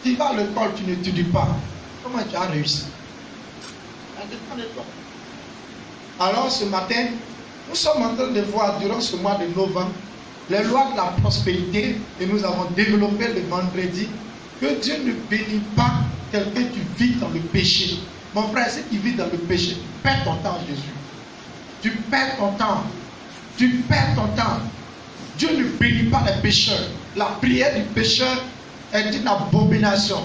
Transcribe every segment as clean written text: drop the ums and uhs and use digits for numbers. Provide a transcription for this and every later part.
Tu vas à l'école, tu n'étudies pas. Comment tu as réussi? Ça dépend de toi. Alors ce matin, nous sommes en train de voir durant ce mois de novembre les lois de la prospérité et nous avons développé le vendredi que Dieu ne bénit pas quelqu'un qui vit dans le péché. Mon frère, si tu vis dans le péché, tu perds ton temps, Jésus. Tu perds ton temps. Tu perds ton temps. Dieu ne bénit pas les pécheurs. La prière du pécheur est une abomination.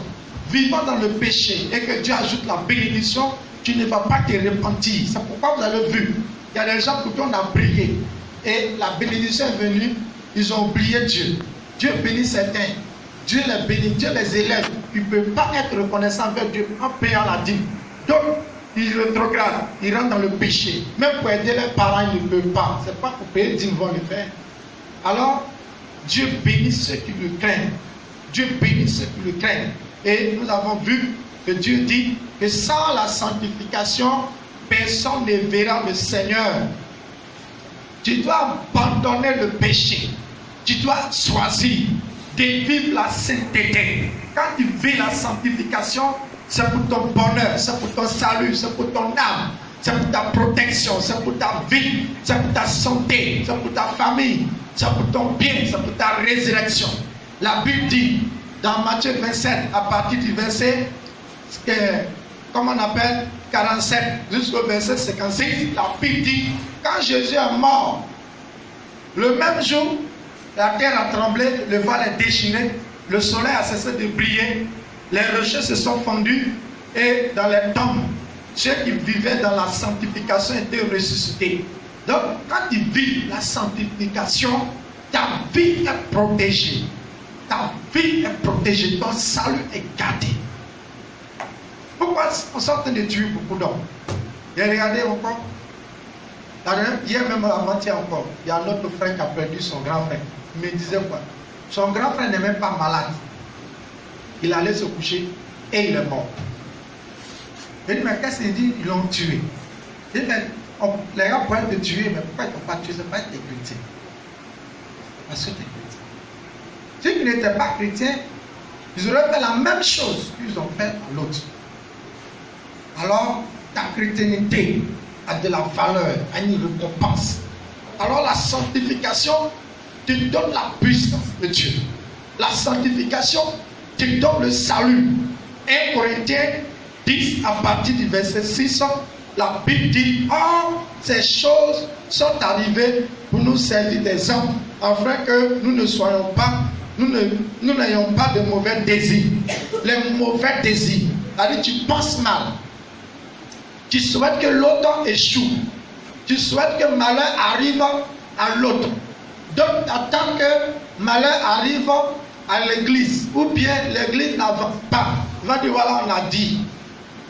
Vivant dans le péché et que Dieu ajoute la bénédiction, tu ne vas pas te repentir. C'est pourquoi vous avez vu, il y a des gens pour qui on a prié et la bénédiction est venue, ils ont oublié Dieu. Dieu bénit certains. Dieu les bénit, Dieu les élève. Tu ne peux pas être reconnaissant envers Dieu en payant la dîme. Donc, ils rétrogradent, ils rentrent dans le péché. Même pour aider leurs parents, ils ne peuvent pas. Ce n'est pas pour payer dîme, ils vont le faire. Alors, Dieu bénit ceux qui le craignent. Dieu bénit ceux qui le craignent. Et nous avons vu que Dieu dit que sans la sanctification, personne ne verra le Seigneur. Tu dois abandonner le péché. Tu dois choisir de vivre la sainteté. Quand tu vis la sanctification, c'est pour ton bonheur, c'est pour ton salut, c'est pour ton âme, c'est pour ta protection, c'est pour ta vie, c'est pour ta santé, c'est pour ta famille, c'est pour ton bien, c'est pour ta résurrection. La Bible dit dans Matthieu 27, à partir du verset, comment on appelle, 47 jusqu'au verset 56, la Bible dit, quand Jésus est mort, le même jour, la terre a tremblé, le voile est déchiré, le soleil a cessé de briller, les rochers se sont fondus et dans les tombes, ceux qui vivaient dans la sanctification étaient ressuscités. Donc, quand tu vis la sanctification, ta vie est protégée. Ta vie est protégée, ton salut est gardé. Pourquoi on est en train de tuer beaucoup d'hommes? J'ai regardé encore, hier même avant-hier encore, il y a un autre frère qui a perdu son grand frère. Il me disait quoi? Son grand frère n'est même pas malade. Il allait se coucher et il est mort. Je dis, mais qu'est-ce qu'il dit? Ils l'ont tué. Je dis, mais les gars pourraient te tuer, mais pourquoi ils ne t'ont pas tué? Ce n'est pas que tu es chrétien. Parce que tu es chrétien. Si tu n'étais pas chrétien, ils auraient fait la même chose qu'ils ont fait à l'autre. Alors, ta chrétienté a de la valeur, a une récompense. Alors, la sanctification te donne la puissance de Dieu. La sanctification te donne le salut. 1 Corinthiens 10, à partir du verset 6, la Bible dit, oh, ces choses sont arrivées pour nous servir des hommes, afin que nous ne soyons pas, nous n'ayons pas de mauvais désirs. Les mauvais désirs, c'est-à-dire tu penses mal. Tu souhaites que l'autre échoue. Tu souhaites que malheur arrive à l'autre. Donc, attends que malheur arrive à l'église, ou bien l'église n'avance pas. On va dire, voilà, on a dit.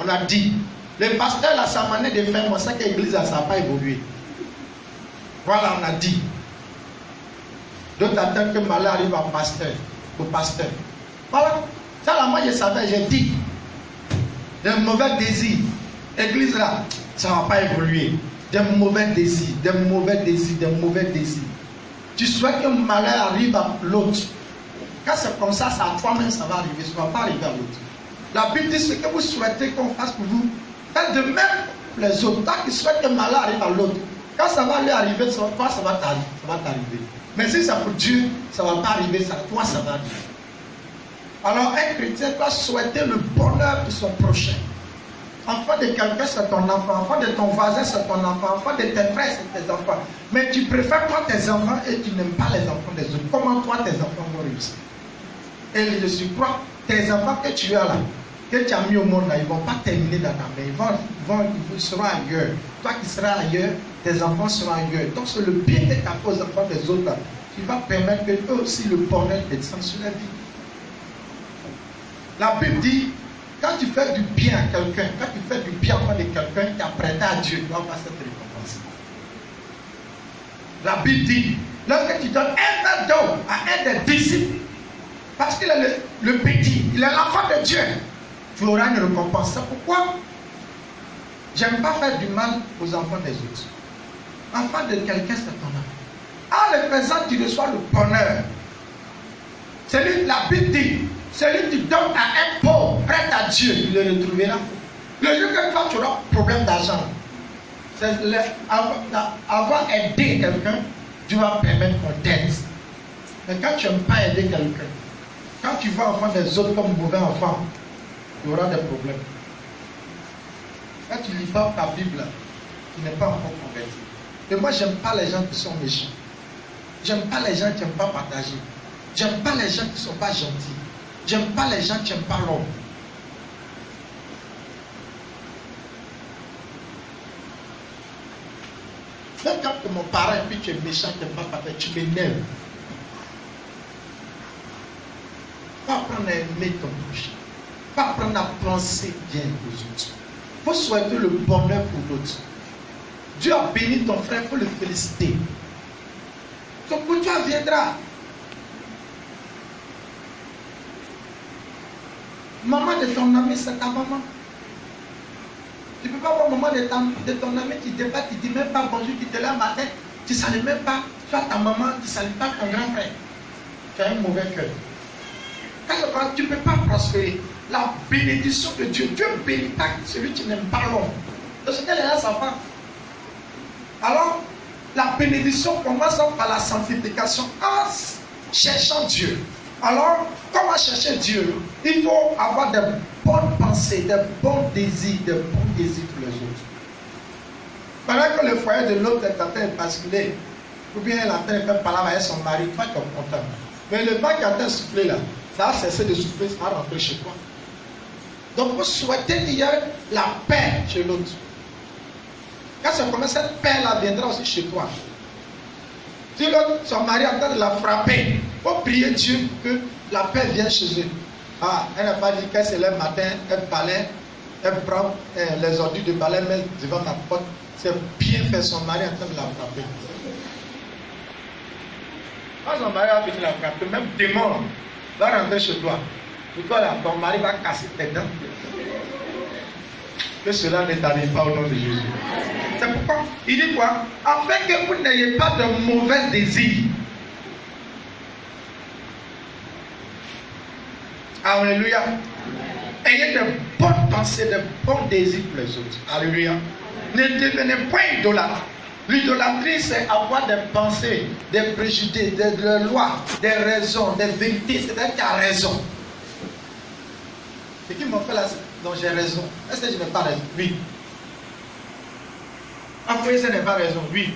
On a dit. Le pasteur, là, sa manière de faire, moi, c'est que l'église, ça n'a pas évolué. Voilà, on a dit. Donc, attends que malheur arrive au pasteur. Voilà. Ça, là, moi, je savais, j'ai dit. Des mauvais désirs. L'église, là, ça ne va pas évoluer. Des mauvais désirs, des mauvais désirs, des mauvais désirs. Tu souhaites que le malheur arrive à l'autre. Quand c'est comme ça, c'est à toi-même ça va arriver, ça ne va pas arriver à l'autre. La Bible dit ce que vous souhaitez qu'on fasse pour vous, faites de même pour les autres. Tant qu'ils souhaitent que le malheur arrive à l'autre, quand ça va lui arriver, toi, ça va t'arriver. Mais si c'est pour Dieu, ça ne va pas arriver, ça, toi, ça va arriver. Alors, un chrétien doit souhaiter le bonheur de son prochain. Enfant de quelqu'un, c'est ton enfant. Enfant de ton voisin, c'est ton enfant. Enfant de tes frères, c'est tes enfants. Mais tu préfères toi tes enfants et tu n'aimes pas les enfants des autres. Comment toi, tes enfants vont réussir? Et je surcroît, tes enfants que tu as là, que tu as mis au monde là, ils ne vont pas terminer dans ta main. Ils seront ailleurs. Toi qui seras ailleurs, tes enfants seront ailleurs. Donc c'est le bien que tu as fait aux enfants des autres là, qui va permettre que eux aussi le bonheur descende sur la vie. La Bible dit, quand tu fais du bien à quelqu'un, quand tu fais du bien à quelqu'un qui a prêté à Dieu, tu vas avoir cette récompense. La Bible dit, lorsque tu donnes un verre d'eau à un des disciples, parce qu'il est le petit, il est l'enfant de Dieu, tu auras une récompense. C'est pourquoi j'aime pas faire du mal aux enfants des autres. Enfant de quelqu'un, c'est ton enfant. En le faisant, tu reçois le bonheur. C'est lui, la Bible dit, Celui qui donne à un pauvre, prête à Dieu, il le retrouvera. Le jour que toi tu auras problème d'argent, c'est avoir aidé quelqu'un, Dieu va permettre qu'on t'aide. Mais quand tu n'aimes pas aider quelqu'un, quand tu vois enfants des autres comme mauvais enfants, il y aura des problèmes. Quand tu ne lis pas ta Bible, tu n'es pas encore converti. Et moi, je n'aime pas les gens qui sont méchants. J'aime pas les gens qui n'aiment pas partager. J'aime pas les gens qui ne sont pas gentils. J'aime pas les gens qui n'aiment pas l'homme. Même quand tu es mon parent et puis tu es méchant, tu n'aimes pas partager, tu m'énerves. Pas apprendre à aimer ton prochain. Pas apprendre à penser bien aux autres. Il faut souhaiter le bonheur pour d'autres. Dieu a béni ton frère, il faut le féliciter. Son coup de joie viendra. Maman de ton ami, c'est ta maman. Tu ne peux pas voir maman de ton ami qui débat, qui ne dit même pas bonjour, qui te lève matin, tu ne salues même pas. Toi, ta maman, tu ne salues pas ton grand frère. Tu as un mauvais cœur. Quand tu ne peux pas prospérer, la bénédiction de Dieu, Dieu ne bénit pas celui qui n'aime pas l'homme. Parce qu'elle est là, sa femme. Alors, la bénédiction commence par la sanctification en cherchant Dieu. Alors, comment chercher Dieu? Il faut avoir de bonnes pensées, de bons désirs, de bons désirs pour les autres. Pendant que le foyer de l'autre est en train de basculer, ou bien elle est en train de faire parler avec son mari, toi tu es content. Mais le vent qui est en train de souffler là, ça va cesser de souffler, ça va rentrer chez toi. Donc, vous souhaitez qu'il y ait la paix chez l'autre. Quand ça commence, cette paix-là viendra aussi chez toi. Si l'autre, son mari est en train de la frapper, il faut prier Dieu pour que la paix vienne chez eux. Ah, elle n'a pas dit qu'elle se lève le matin, elle balaye, elle prend les ordures de balai, met devant ta porte. C'est bien fait, son mari est en train de la frapper. Quand son mari va venir la frapper, même démon va rentrer chez toi. Pour toi, là, ton mari va casser tes dents. Que cela ne t'arrive pas au nom de Jésus. C'est pourquoi il dit quoi? Afin que vous n'ayez pas de mauvais désirs. Alléluia. Ayez de bonnes pensées, de bons désirs pour les autres. Alléluia. Ne devenez point idolâtre. L'idolâtrie, c'est avoir des pensées, des préjugés, des lois, des raisons, des vérités. C'est-à-dire qu'il y a raison. C'est qui m'ont fait là? Donc j'ai raison. Est-ce que je n'ai pas raison? Oui. Après, ça n'est pas raison? Oui.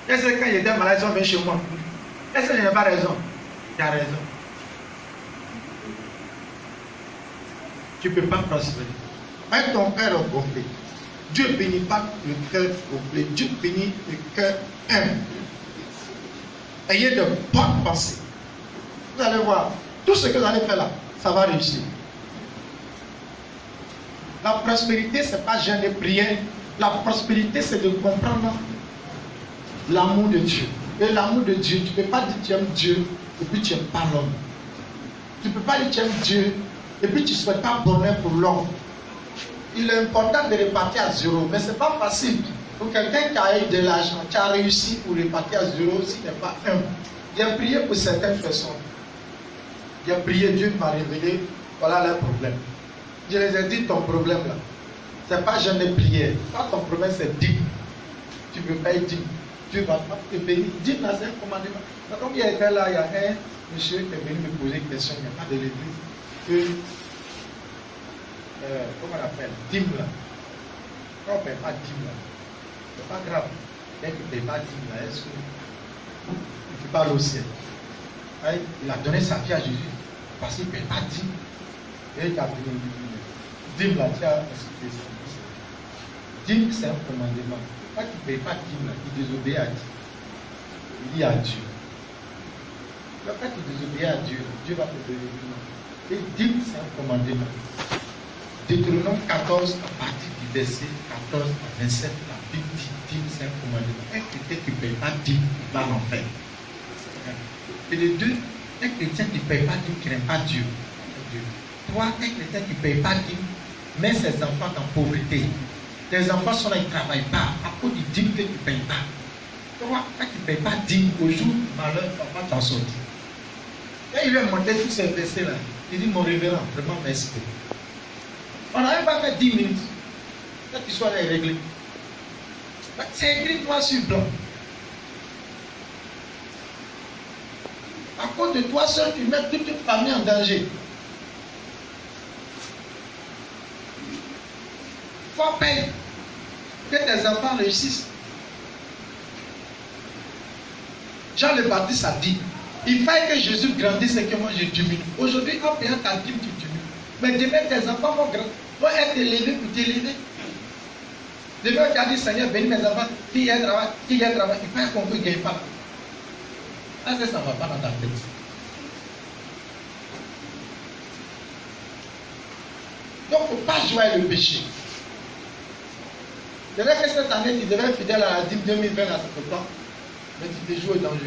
Est-ce que quand j'étais malade, ils sont venus chez moi? Est-ce que je n'ai pas raison? Tu as raison. Tu ne peux pas prospérer. Avec ton cœur gonflé. Dieu ne bénit pas le cœur gonflé. Dieu bénit le cœur humble. Ayez de bonnes pensées. Vous allez voir, tout ce que vous allez faire là, ça va réussir. La prospérité, ce n'est pas jeûner, prier. La prospérité, c'est de comprendre l'amour de Dieu. Et l'amour de Dieu, tu ne peux pas dire que tu aimes Dieu et puis tu n'aimes pas l'homme. Tu ne peux pas dire que tu aimes Dieu et puis tu ne souhaites pas bonheur pour l'homme. Il est important de repartir à zéro, mais ce n'est pas facile. Pour quelqu'un qui a eu de l'argent, qui a réussi pour repartir à zéro, s'il n'est pas humble. J'ai prié pour certaines personnes. J'ai prié, Dieu m'a révélé, voilà leur problème. Je les ai dit, ton problème là, ce n'est pas jeûner prière. Quand ton problème c'est dîme, tu ne peux pas être dîme. Dieu va pas te bénir. Dîme là, c'est un commandement. Comme il y a été là, il y a un monsieur qui est venu me poser une question, il n'y a pas de l'église. Que, comment on appelle? Dîme là. Quand on ne paie pas dîme là, c'est pas grave. Dès que tu ne payes pas dîme là, est-ce que tu parles au ciel? Il a donné sa vie à Jésus parce qu'il ne paye pas dîme. Et il a donné dîme là, tu as expliqué ça. Dîme, c'est un commandement. Quand tu ne payes pas dîme là, tu désobéis à Dieu. Il dit à Dieu. Quand tu désobéis à Dieu, Dieu va te donner dîme. Et dîme, c'est un commandement. Deutéronome 14, à partir du verset 14 à 27, la Bible dit dîme, c'est un commandement. Un chrétien qui ne paye pas dîme, il va l'enfer. Et les deux, un chrétien qui ne paye pas dîme, qui n'aime pas Dieu. Toi, un chrétien qui ne paye pas dîme, met ses enfants en pauvreté. Tes enfants sont là, ils ne travaillent pas à cause du dîme que tu ne payes pas. Toi, quand tu ne payes pas dîme, au jour du malheur, tu vas t'en sortir. Quand il lui a montré tous ces versets-là, il dit, mon révérend, vraiment merci. On n'avait pas fait 10 minutes. Cette histoire est réglée. C'est écrit noir sur blanc. À cause de toi seul, tu mets toute une famille en danger. Il faut payer que tes enfants réussissent. Jean le Baptiste a dit, il fallait que Jésus grandisse et que moi je diminue. Aujourd'hui, en payant ta dîme, tu diminues. Mais demain, tes enfants vont être élevés pour t'élever. Demain, tu as dit, Seigneur, bénis mes enfants, qui y a travail, il faut qu'on ne gagne pas. Ça ne va pas dans ta tête. Donc, il ne faut pas jouer avec le péché. C'est vrai que cette année, tu devais être fidèle à la dîme 2020 à ce temps, mais tu te joues dangereux.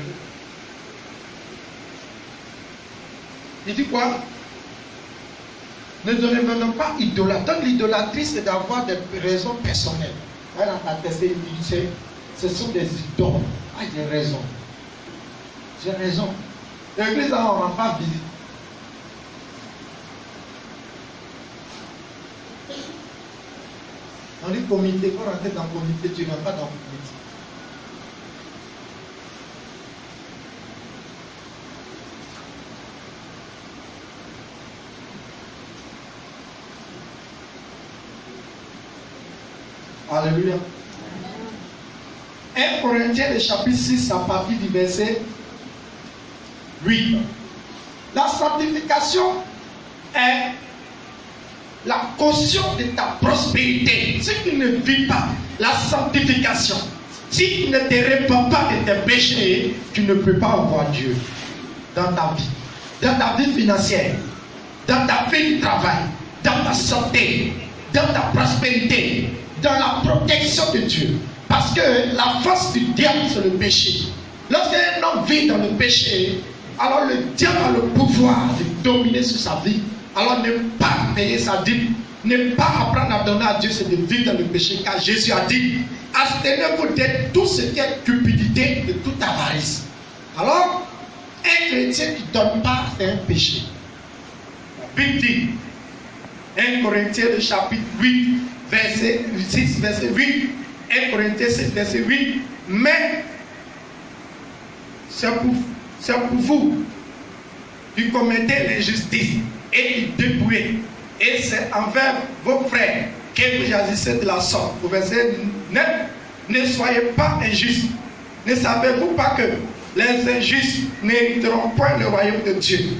Il dit quoi? Ne devenons pas idolâtres. Donc l'idolâtrie, c'est d'avoir des raisons personnelles. Là, dans ta tête, ce sont des idoles. Ah, j'ai raison. J'ai raison. L'église, on ne rend pas visite. On dit comité, quand on rentre dans le comité, tu ne rentres pas dans le comité. Alléluia. 1 Corinthiens, le chapitre 6, à partir du verset 8. La sanctification est la caution de ta prospérité. Si tu ne vis pas la sanctification, si tu ne te répands pas de tes péchés, tu ne peux pas avoir Dieu dans ta vie, dans ta vie financière, dans ta vie de travail, dans ta santé, dans ta prospérité, dans la protection de Dieu. Parce que la force du diable, c'est le péché. Lorsqu'un homme vit dans le péché, alors le diable a le pouvoir de dominer sur sa vie. Alors ne pas payer sa dîme, ne pas apprendre à donner à Dieu, c'est de vivre dans le péché. Car Jésus a dit, abstenez-vous de tout ce qui est cupidité, de toute avarice. Alors, un chrétien qui ne donne pas, c'est un péché. La Bible dit, 1 Corinthiens, le chapitre 8, verset 6, verset 8, 1 Corinthiens 6, verset 8, mais c'est pour vous qui commettez l'injustice et qui dépouillez, et c'est envers vos frères que vous agissez de la sorte. Au verset 9, ne soyez pas injustes. Ne savez-vous pas que les injustes n'hériteront point le royaume de Dieu?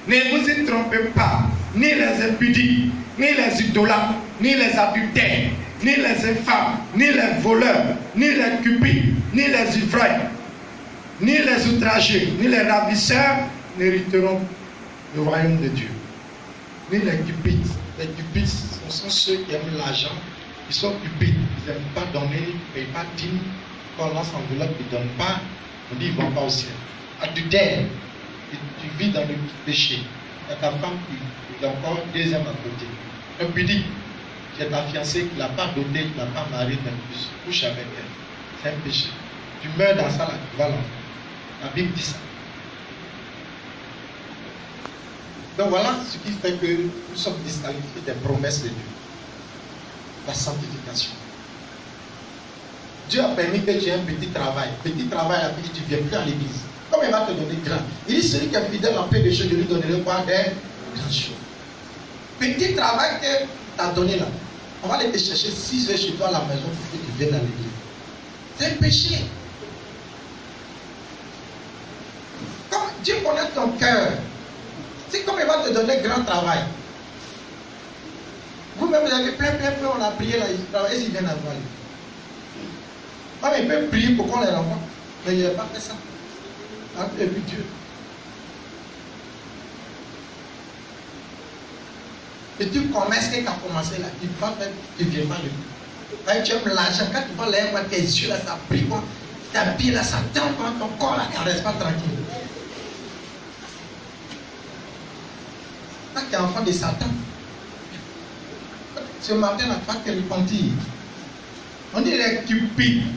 Ne vous y trompez pas, ni les impudiques, ni les idolâtres, ni les adultères, ni les infâmes, ni les voleurs, ni les cupides, ni les ivrognes, ni les outrageux, ni les ravisseurs n'hériteront le royaume de Dieu. Ni les cupides. Les cupides, ce sont ceux qui aiment l'argent, ils sont cupides, ils n'aiment pas donner, ils ne payent pas de dîme. Quand on lance enveloppe, ils ne donnent pas, on dit ils ne vont pas au ciel. Adultère, tu vis dans le péché. Et ta femme qui est encore deuxième à côté. Impudique, c'est ta fiancée qui ne l'a pas dotée, qui ne l'a pas mariée, mais tu couches avec elle. C'est un péché. Tu meurs dans ça, là, tu vas l'enfer. La Bible dit ça. Donc voilà ce qui fait que nous sommes disqualifiés des promesses de Dieu. La sanctification. Dieu a permis que tu aies un petit travail. Petit travail, la vie, tu ne viens plus à l'église. Comme il va te donner grand. Il dit celui qui est fidèle en peu de choses, je lui donnerai quoi? Des grandes choses. Petit travail que tu as donné là. On va aller te chercher 6 heures chez toi à la maison pour que tu viennes à l'église. C'est un péché. Comme Dieu connaît ton cœur. C'est comme il va te donner grand travail. Vous-même, vous avez plein, on a prié là, et s'ils viennent à voir. Mais il peut prier pour qu'on les renvoie. Mais il n'a pas fait ça. Et puis Dieu. Et tu commences qui a commencé là, tu ne viens pas le plus. Quand tu aimes l'argent, quand tu vois l'air, tes yeux là, ça brille quoi. Ta pied là, ça tend quoi, ton corps là, ne reste pas tranquille. Quand tu es enfant de Satan, ce matin là, tu vas te repentir. On dit les cupides.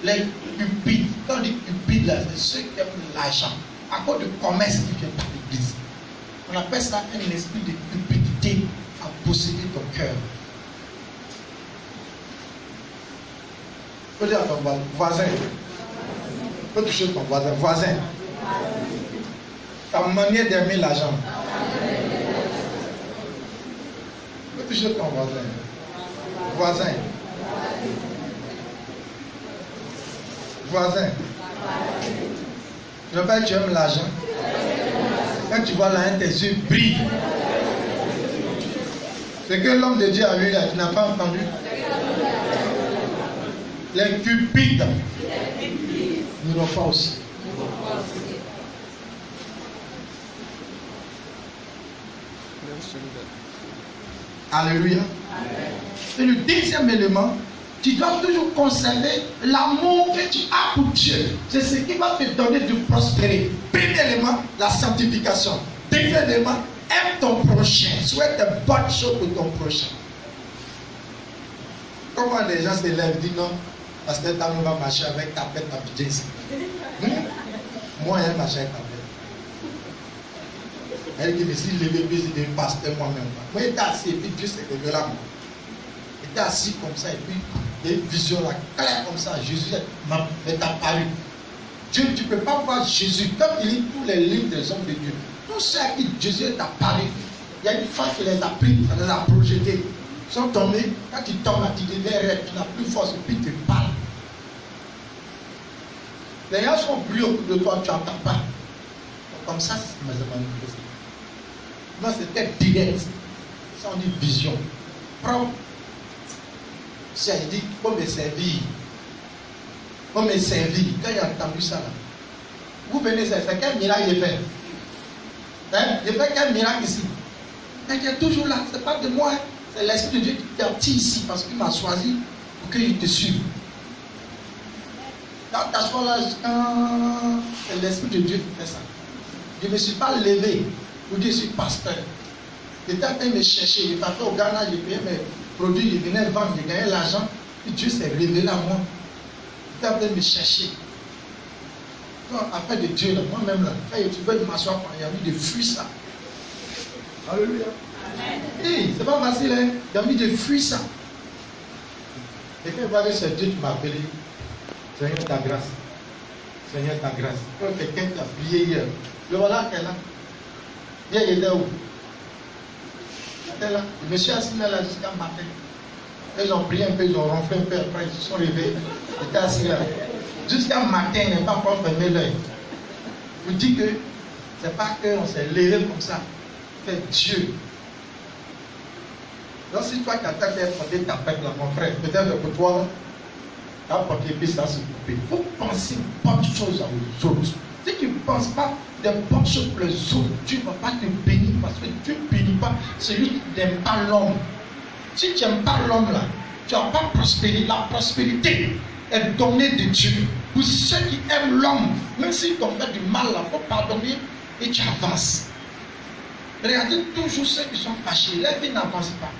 Les cupides. Quand on dit cupides là, c'est ceux qui aiment l'argent. À cause du commerce qui ne vient pas de On appelle ça un esprit de cupidité à posséder ton cœur. Faut dire à ton voisin. Faut toucher ton voisin. Voisin. Ta manière d'aimer l'argent. Faut toucher ton voisin. Voisin. Voisin. Je veux pas que tu aimes l'argent. Quand tu vois l'argent, tes yeux brillent. C'est que l'homme de Dieu a lu là, tu n'as pas entendu. Les cupides n'iront pas aussi. Alléluia. Et le deuxième élément, tu dois toujours conserver l'amour que tu as pour Dieu. C'est ce qui va te donner de prospérer. Premièrement, la sanctification. Deuxièmement, aime ton prochain. Souhaite de bonnes choses pour ton prochain. Comment les gens se lèvent, disent non, parce que ta va marcher avec ta pète à budget ici. Moi, elle marche avec ta pète. Elle dit, mais si le bébé, c'est des pasteurs moi-même. Moi, il était assis, et puis Dieu s'est révélé à moi. Il était assis comme ça, et puis il y a une vision là, claire comme ça. Jésus m'est apparu. Dieu, tu ne peux pas voir Jésus. Comme il lit tous les livres des hommes de Dieu, tous ceux à qui Jésus est apparu, il y a une femme qui les a pris, elle les a projetés. Ils sont tombés. Quand tu tombes là, tu deviens raide, tu n'as plus force, et puis tu parles. Les gens sont plus autour de toi, tu n'entends pas. Comme ça, c'est ce que je manifesté. Non, c'était direct. Ça, on dit vision. Propre. C'est dit, il faut me servir. Il faut me servir. Quand il a entendu ça, là, vous venez, c'est quel miracle il fait? Hein? Il fait quel miracle ici? Mais il est toujours là, ce n'est pas de moi. Hein? C'est l'Esprit de Dieu qui t'attire ici parce qu'il m'a choisi pour qu'il te suive. Quand tu t'assois là, c'est l'Esprit de Dieu qui fait ça. Je ne me suis pas levé pour dire que je suis pasteur. J'étais en train de me chercher. Je partais au Ghana, j'ai payé mes produits, je venais vendre, j'ai gagné l'argent. Puis Dieu s'est révélé à moi. J'étais en train de me chercher. Non, affaire de Dieu, là, moi-même, là, quand tu veux m'asseoir, il y a mis des fruits, ça. Alléluia. Hey, c'est pas facile, hein? Il y a mis des fruits, ça. Et quand vous c'est Dieu qui m'a appelé, Seigneur, ta grâce. Seigneur, ta grâce. Quand quelqu'un t'a prié hier, le voilà qu'elle est là. Hier, il était où? Il était là. Je me suis assis là jusqu'à matin. Ils ont prié un peu, ils ont ronflé un peu, après ils se sont réveillés. J'étais assis là. Jusqu'à matin, il n'est pas encore fermé l'œil. Je vous dis que c'est pas qu'on s'est levé comme ça. C'est Dieu. Donc si toi qui as porté ta pète là, mon frère, peut-être que toi, tu as porté puis ça se couper. Il faut penser bonnes choses aux autres. Si tu ne penses pas des bonnes choses pour les autres, Dieu ne va pas te bénir parce que Dieu ne bénit pas celui qui n'aime pas l'homme. Si tu n'aimes pas l'homme là, tu ne vas pas prospérer. La prospérité est donnée de Dieu. Pour ceux qui aiment l'homme, même s'ils t'ont fait du mal là, il faut pardonner et tu avances. Regardez toujours ceux qui sont fâchés. La vie n'avance pas.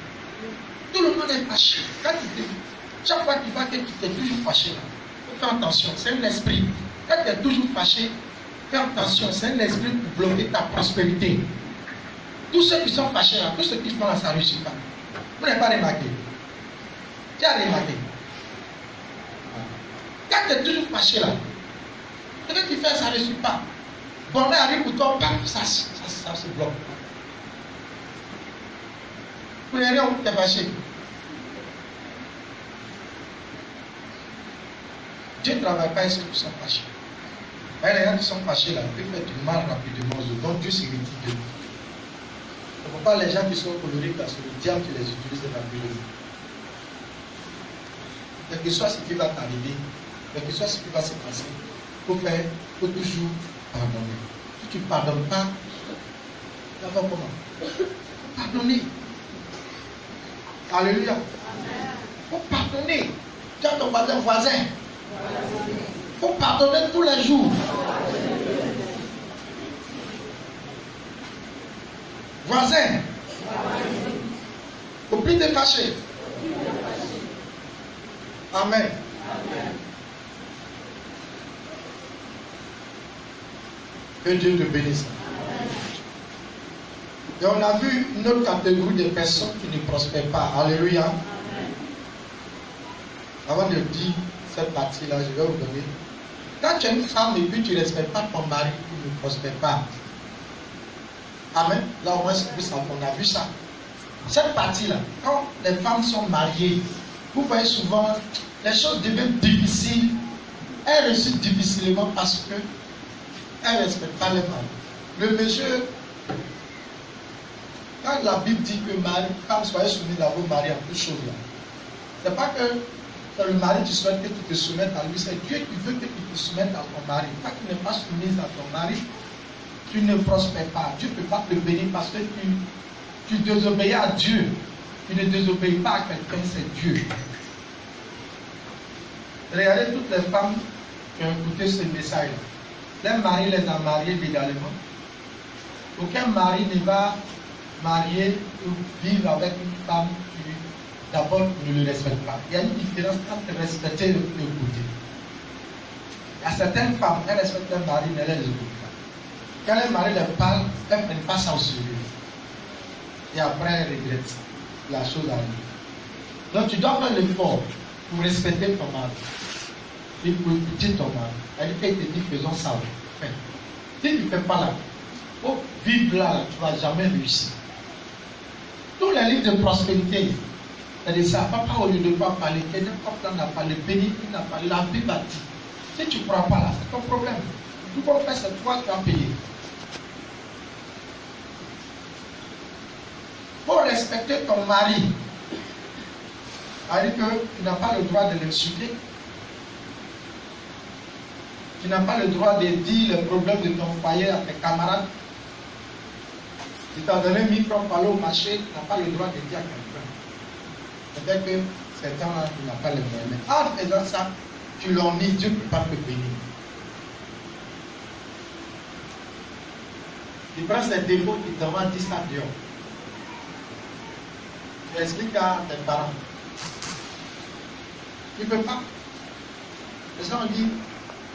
Tout le monde est fâché. Quand chaque fois que tu vois que tu es toujours fâché là, il faut faire attention. C'est un esprit. Quand tu es toujours fâché, fais attention. C'est un esprit pour bloquer ta prospérité. Tous ceux qui sont fâchés là, tous ceux qui font là, ça ne réussit pas. Vous n'avez pas remarqué? Tu as remarqué? Quand tu es toujours fâché là, ce que tu fais, ça ne réussit pas. Bonheur arrive pour toi, ça se bloque. Pour les rien, tu es fâché. Dieu ne travaille pas avec ceux qui sont fâchés. Les gens qui sont fâchés là, ils peuvent faire du mal rapidement. Donc Dieu se retire de nous. C'est pourquoi les gens qui sont colériques, c'est le diable qui les utilise rapidement. Quel que soit ce qui va t'arriver, quel que soit ce qui va se passer, il faut toujours pardonner. Si tu ne pardonnes pas, tu vas faire comment? Il faut pardonner. Alléluia. Il faut pardonner. Tu as ton voisin. Il faut pardonner tous les jours. Voisin. Il ne faut plus te fâcher. Amen. Que Dieu te bénisse. Et on a vu une autre catégorie de personnes qui ne prospèrent pas. Alléluia. Amen. Avant de dire cette partie-là, je vais vous donner. Quand tu es une femme et puis tu ne respectes pas ton mari, tu ne prospères pas. Amen. Là au moins, on a vu ça. Cette partie-là, quand les femmes sont mariées, vous voyez souvent, les choses deviennent difficiles. Elles réussissent difficilement parce qu'elles ne respectent pas les maris. Le monsieur, quand la Bible dit que femme soyez soumise à vos maris en toutes choses là, c'est pas que c'est le mari qui souhaite que tu te soumettes à lui, c'est Dieu qui veut que tu te soumettes à ton mari. Quand tu n'es pas soumise à ton mari, tu ne prospères pas. Dieu ne peut pas te bénir parce que tu désobéis à Dieu. Tu ne désobéis pas à quelqu'un, c'est Dieu. Regardez toutes les femmes qui ont écouté ce message-là. Les maris les ont mariés légalement. Aucun mari ne va marier ou vivre avec une femme qui d'abord ne le respecte pas. Il y a une différence entre respecter et écouter. Il y a certaines femmes, elles respectent leur mari, mais elles ne les écoutent pas. Quand les maris leur parlent, elles ne prennent pas ça au sérieux. Et après, elles regrettent. La chose arrive. Donc tu dois faire l'effort pour respecter ton mari. Et pour écouter ton mari. Elle te dit, faisons ça. Fais. Si tu ne fais pas là, pour vivre là, tu ne vas jamais réussir. Tous les livres de prospérité, c'est-à-dire ça, papa au lieu de ne pas parler, quelqu'un n'a pas le béni, il n'a pas la Bible a dit. Si tu ne crois pas là, c'est ton problème. Tout qu'on fait, c'est toi qui vas payer. Pour respecter ton mari, c'est-à-dire que tu n'as pas le droit de l'insulter. Tu n'as pas le droit de dire les problèmes de ton foyer à tes camarades. Si tu as donné 1000 francs pour aller au marché, tu n'as pas le droit de dire à quelqu'un. Peut-être que certains n'ont pas le moyen. Mais en faisant ça, tu l'ennuies, Dieu ne peut pas te bénir. Tu prends ces défauts, tu t'envoies 10 ça dehors. Tu expliques à tes parents. Tu ne peux pas. Les gens disent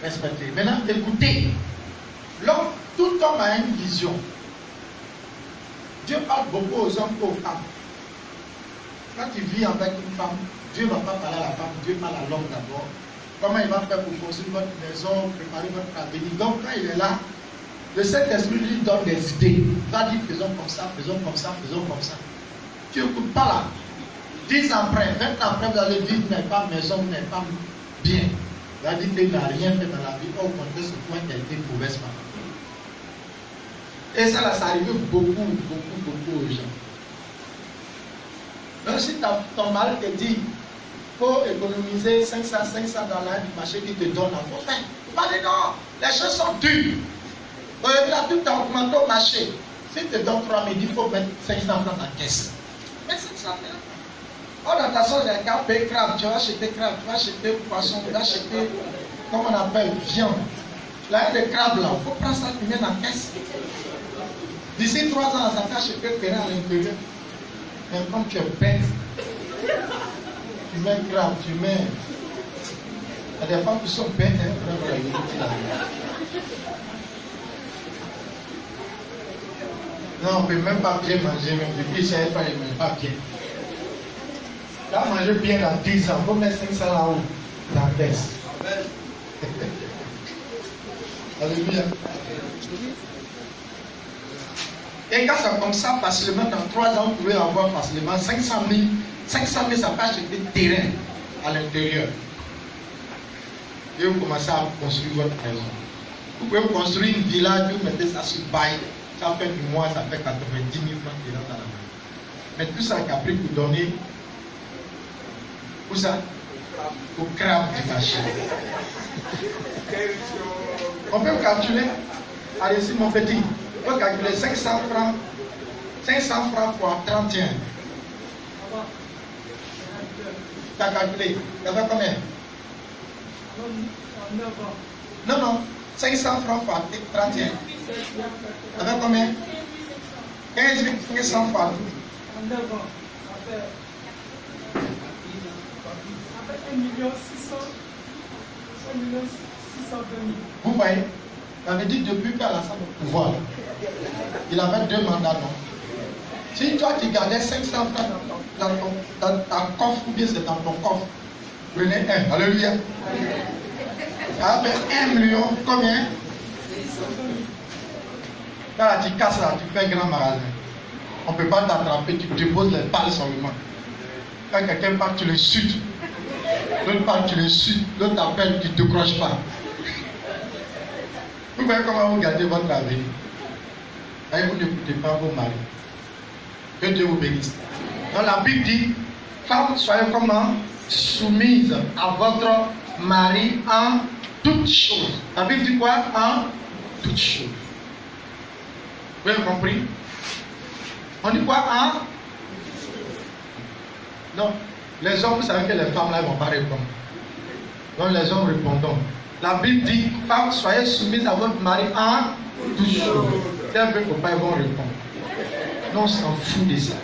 respecter. Maintenant, écoutez. L'homme, tout homme a une vision. Dieu parle beaucoup aux hommes qu'aux femmes. Quand tu vis avec une femme, Dieu ne va pas parler à la femme, Dieu parle à l'homme d'abord. Comment il va faire pour construire votre maison, préparer votre avenir. Donc quand il est là, le Saint-Esprit lui donne des idées. Il va dire faisons comme ça, faisons comme ça, faisons comme ça. Tu n'écoutes pas là. 10 ans après, 20 ans après, vous allez vivre, vous n'avez pas maison, vous n'avez pas bien. Vous allez dire qu'il n'a rien fait dans la vie, au contraire, c'est toi qui a été mauvaise femme. Et ça, là, ça arrive beaucoup aux gens. Donc, si ton mari te dit, il faut économiser 500 dans l'année du marché qui te donne la faute, tu vas dire non, les choses sont dures. Là, tout a augmenté au marché. Si tu te donnes 3 000, il faut mettre 500 francs dans la caisse. Mais 500 francs. Oh, dans ta soeur, il y a un cas paye crabe, tu vas acheter crabe, tu vas acheter poisson, tu vas acheter, comment on appelle, viande. Là, il y a des crabes là, il faut prendre ça, tu mets dans la caisse. D'ici 3 ans, ça t'a acheté terrain à l'intérieur. Mais comme tu es bête, tu mets crabe, tu mets. Il y a des femmes qui sont bêtes, hein, vraiment, non, on ne peut même pas bien manger, même depuis, je ne savais pas, je ne mange pas bien. Là, manger bien dans 10 ans, il faut mettre 500 là-haut, dans la caisse. Alléluia. Et quand ça comme ça, facilement, dans 3 ans, vous pouvez avoir facilement 500 000. 500 000, ça peut acheter des terrains à l'intérieur. Et vous commencez à construire votre maison. Vous pouvez construire une villa, vous mettez ça sur bail. Ça fait du mois, ça fait 90 000 francs qui rentrent dans la main. Mais tout ça qui a pris pour donner, où ça? Au crabe du marché. On peut calculer, allez-y mon petit, on peut calculer 500 francs fois 31. Tu as calculé, ça fait combien? Non, 500 francs fois 31. Ça fait combien? 15 500 fois. 1 600 000. Vous voyez, ça veut dire depuis qu'à l'Assemblée du pouvoir, il avait 2 mandats, non? Si toi tu gardais 500 francs dans ta coffre ou bien c'est dans ton coffre, prenez un. Alléluia. Ça fait 1 million, combien? Quand là, tu casses là, tu fais un grand magasin. On ne peut pas t'attraper, tu déposes les balles seulement. Quand quelqu'un part, tu le sues. L'autre part, tu le sues. L'autre t'appelle, tu ne te décroches pas. Vous voyez comment vous gardez votre avenir. Et vous n'écoutez pas vos maris. Que Dieu vous bénisse. Donc la Bible dit, femmes, soyez comment? Soumises à votre mari en toutes choses. La Bible dit quoi? En toutes choses. Vous avez compris? On dit quoi? En? Non. Les hommes, vous savez que les femmes là ne vont pas répondre. Donc les hommes répondons. La Bible dit, femmes, soyez soumises à votre mari en toutes choses. Si elles ne veulent pas, ils vont répondre. Non, on s'en fout de ça.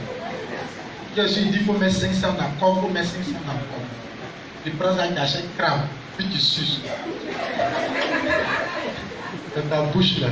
Je suis dit, il faut mettre 500 d'accord, il faut mettre 500 d'accord. Tu prends ça, tu achètes crabe, puis tu suces. Dans ta bouche là.